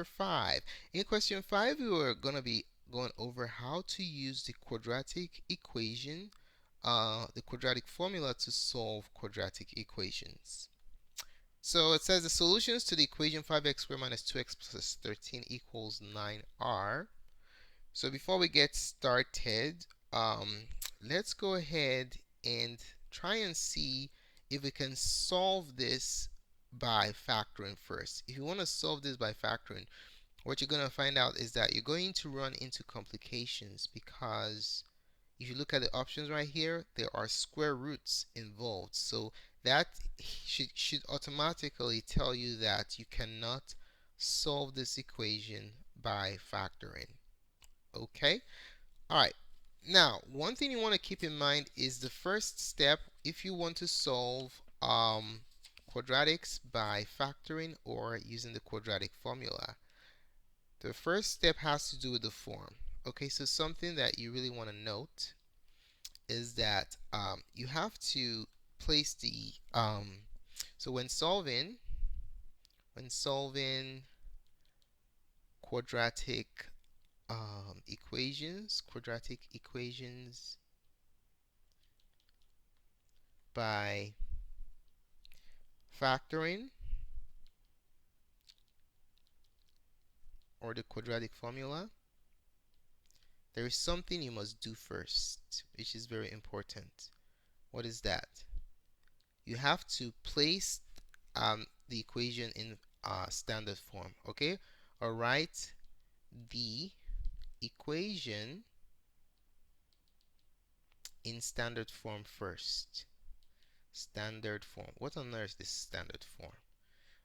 5. In question 5, we were going to be going over how to use the quadratic equation, the quadratic formula to solve quadratic equations. So it says the solutions to the equation 5x squared minus 2x plus 13 equals 9 are. So before we get started, let's go ahead and try and see if we can solve this by factoring first. If you want to solve this by factoring, what you're going to find out is that you're going to run into complications because if you look at the options right here, there are square roots involved. So that should automatically tell you that you cannot solve this equation by factoring. Okay? All right. Now, one thing you want to keep in mind is the first step if you want to solve quadratics by factoring or using the quadratic formula. The first step has to do with the form. Okay, so something that you really want to note is that you have to place the so when solving quadratic quadratic equations by factoring or the quadratic formula, there is something you must do first, which is very important. What is that? You have to place the equation in standard form. Okay, or write the equation in standard form first. Standard form. What on earth is standard form?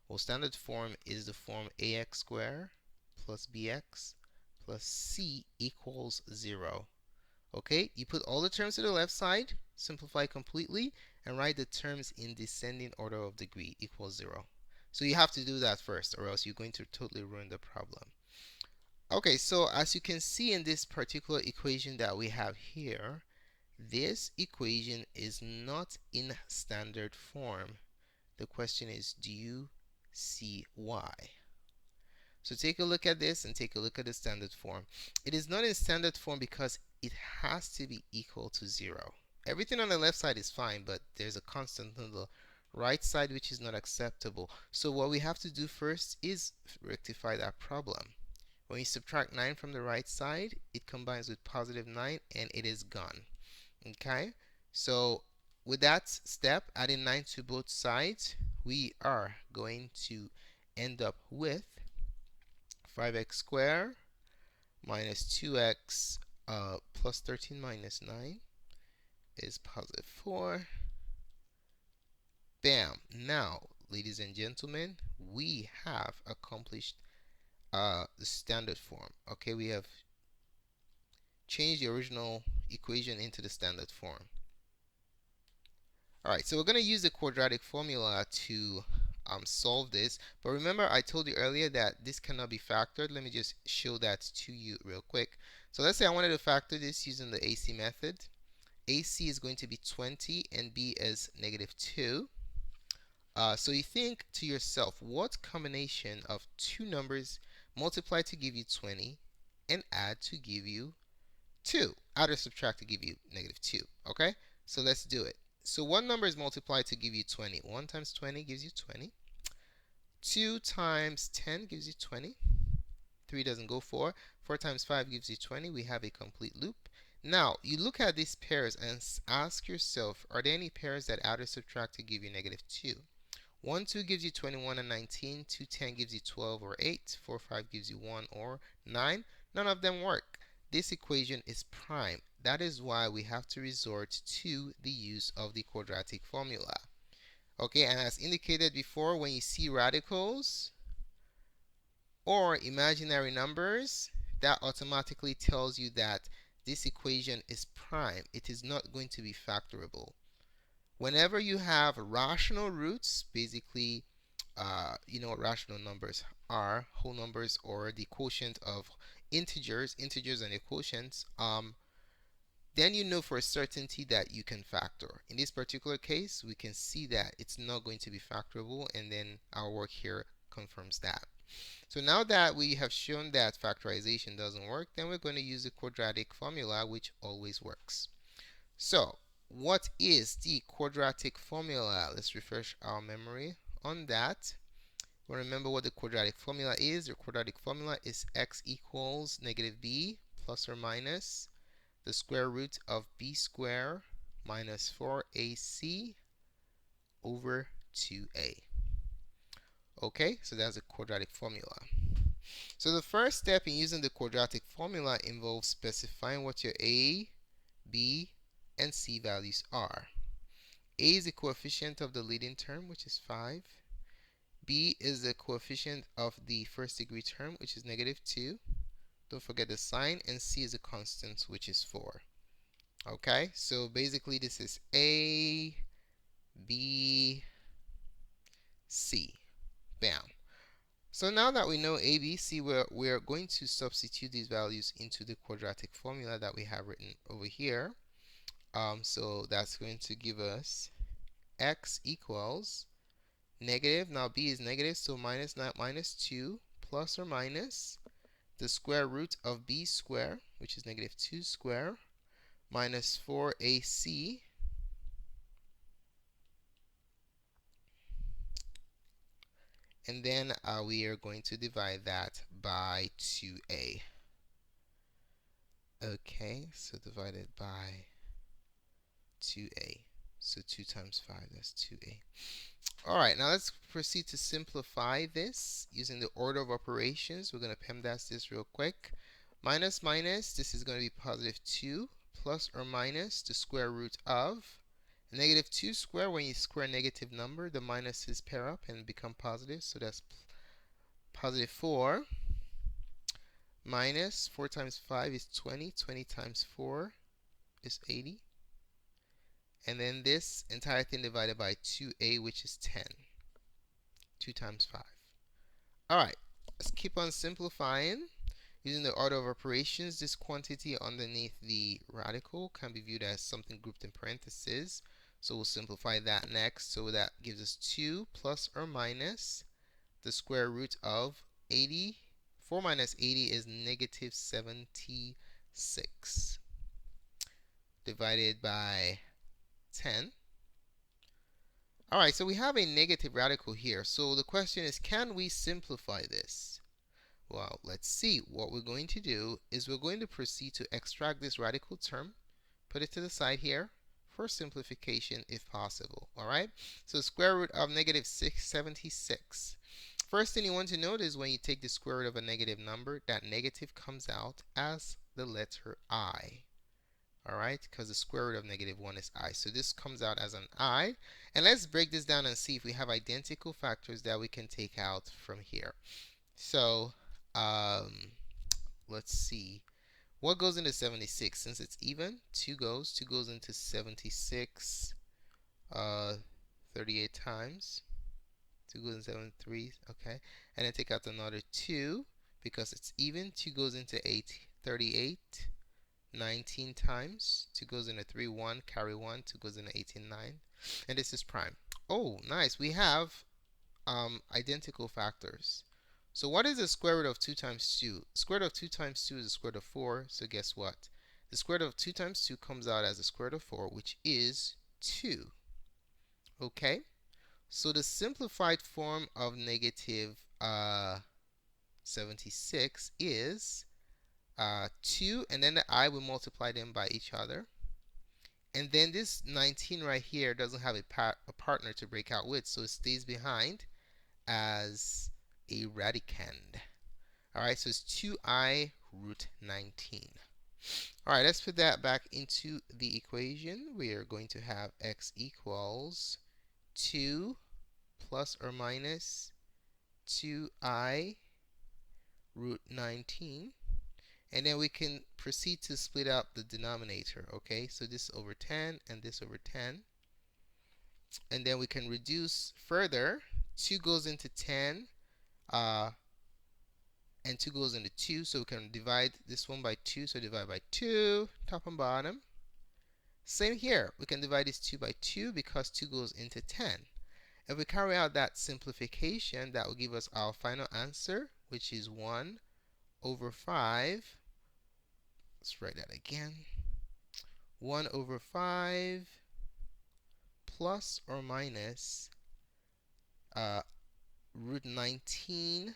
Well, standard form is the form ax squared plus bx plus c equals 0. Okay, you put all the terms to the left side, simplify completely, and write the terms in descending order of degree equals 0. So you have to do that first, or else you're going to totally ruin the problem. Okay, so as you can see in this particular equation that we have here, this equation is not in standard form. The question is, do you see why? So take a look at this and take a look at the standard form. It is not in standard form because it has to be equal to 0. Everything on the left side is fine, but there's a constant on the right side which is not acceptable. So what we have to do first is rectify that problem. When you subtract 9 from the right side, it combines with positive 9 and it is gone. Okay? So with that step, adding 9 to both sides, we are going to end up with 5x squared minus 2x plus 13 minus 9 is positive 4. Bam! Now, ladies and gentlemen, we have accomplished the standard form. Okay, we have changed the original equation into the standard form. Alright, so we're going to use the quadratic formula to solve this. But remember, I told you earlier that this cannot be factored. Let me just show that to you real quick. So let's say I wanted to factor this using the AC method. AC is going to be 20 and B is negative 2. So you think to yourself, what combination of two numbers multiply to give you 20 and add to give you 2? Add or subtract to give you negative 2. Okay? So let's do it. So one number is multiplied to give you 20. 1 times 20 gives you 20. 2 times 10 gives you 20. 3 doesn't go 4. 4 times 5 gives you 20. We have a complete loop. Now, you look at these pairs and ask yourself, are there any pairs that add or subtract to give you negative 2? 1, 2 gives you 21 and 19. 2, 10 gives you 12 or 8. 4, 5 gives you 1 or 9. None of them work. This equation is prime. That is why we have to resort to the use of the quadratic formula. Okay, and as indicated before, when you see radicals or imaginary numbers, that automatically tells you that this equation is prime. It is not going to be factorable. Whenever you have rational roots, basically, you know what rational numbers are, whole numbers or the quotient of integers and the quotients, then you know for a certainty that you can factor. In this particular case, we can see that it's not going to be factorable, and then our work here confirms that. So now that we have shown that factorization doesn't work, then we're going to use the quadratic formula, which always works. So what is the quadratic formula? Let's refresh our memory on that. Well, remember what the quadratic formula is. The quadratic formula is x equals negative b plus or minus the square root of b squared minus 4ac over 2a. Okay, so that's a quadratic formula. So the first step in using the quadratic formula involves specifying what your a, b, and c values are. A is the coefficient of the leading term, which is 5. B is the coefficient of the first degree term, which is negative 2. Don't forget the sign. And C is a constant, which is 4. Okay, so basically this is A, B, C. Bam. So now that we know A, B, C, we're going to substitute these values into the quadratic formula that we have written over here. So that's going to give us x equals negative, now b is negative, so minus 2 plus or minus the square root of b squared, which is negative 2 squared, minus 4ac and then we are going to divide that by 2a. Okay, so divided by 2a. So 2 times 5, that's 2a. Alright, now let's proceed to simplify this using the order of operations. We're going to PEMDAS this real quick. Minus minus, this is going to be positive 2 plus or minus the square root of negative 2 squared. When you square a negative number, the minuses pair up and become positive. So that's positive 4 minus 4 times 5 is 20. 20 times 4 is 80. And then this entire thing divided by 2a, which is 10. 2 times 5. Alright, let's keep on simplifying. Using the order of operations, this quantity underneath the radical can be viewed as something grouped in parentheses. So we'll simplify that next. So that gives us 2 plus or minus the square root of 80. 4 minus 80 is negative 76 divided by 10. Alright, so we have a negative radical here. So the question is, can we simplify this? Well, let's see. What we're going to do is we're going to proceed to extract this radical term, put it to the side here for simplification if possible. Alright, so square root of negative 676. First thing you want to note is when you take the square root of a negative number, that negative comes out as the letter I. Alright, because the square root of negative 1 is I. So this comes out as an I. And let's break this down and see if we have identical factors that we can take out from here. So let's see. What goes into 76? Since it's even, 2 goes. 2 goes into 76 38 times. 2 goes into 73. Okay. And then take out another 2 because it's even. 2 goes into 38. 19 times. 2 goes into 3, 1, carry 1, 2 goes into 18, 9. And this is prime. Oh, nice. We have identical factors. So what is the square root of 2 times 2? Square root of 2 times 2 is the square root of 4. So guess what? The square root of 2 times 2 comes out as the square root of 4, which is 2. Okay? So the simplified form of negative 76 is 2, and then the I will multiply them by each other. And then this 19 right here doesn't have a partner to break out with, so it stays behind as a radicand. Alright, so it's 2I root 19. Alright, let's put that back into the equation. We are going to have x equals 2 plus or minus 2I root 19. And then we can proceed to split out the denominator. Okay, so this over 10 and this over 10. And then we can reduce further. 2 goes into 10 and 2 goes into 2. So we can divide this one by 2. So divide by 2, top and bottom. Same here. We can divide this 2 by 2 because 2 goes into 10. If we carry out that simplification, that will give us our final answer, which is 1 over 5. Let's write that again. 1 over 5 plus or minus root 19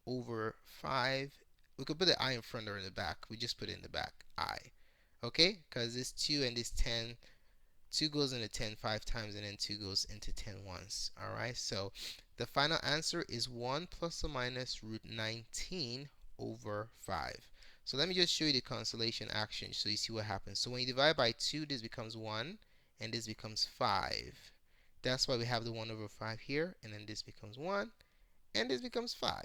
over 5. We could put the I in front or in the back. We just put it in the back, I. Okay? Because this 2 and this 10, 2 goes into 10 5 times, and then 2 goes into 10 once. Alright? So the final answer is 1 plus or minus root 19 over 5. So let me just show you the consolation action so you see what happens. So when you divide by 2, this becomes 1, and this becomes 5. That's why we have the 1 over 5 here, and then this becomes 1, and this becomes 5.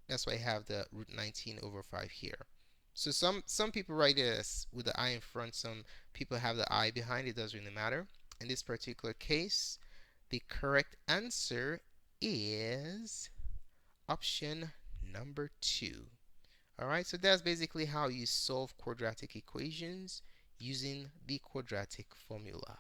That's why I have the root 19 over 5 here. So some people write it as with the I in front, some people have the I behind. It doesn't really matter. In this particular case, the correct answer is option number 2. Alright, so that's basically how you solve quadratic equations using the quadratic formula.